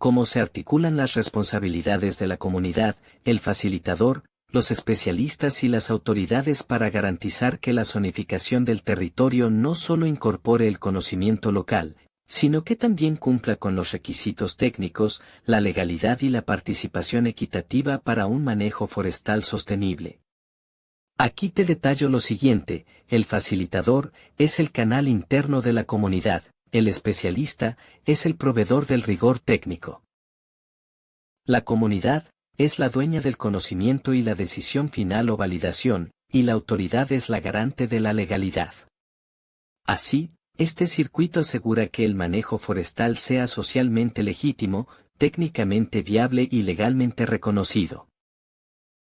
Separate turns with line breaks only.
cómo se articulan las responsabilidades de la comunidad, el facilitador, los especialistas y las autoridades para garantizar que la zonificación del territorio no solo incorpore el conocimiento local, sino que también cumpla con los requisitos técnicos, la legalidad y la participación equitativa para un manejo forestal sostenible. Aquí te detallo lo siguiente: el facilitador es el canal interno de la comunidad, el especialista es el proveedor del rigor técnico. La comunidad es la dueña del conocimiento y la decisión final o validación, y la autoridad es la garante de la legalidad. Así, este circuito asegura que el manejo forestal sea socialmente legítimo, técnicamente viable y legalmente reconocido.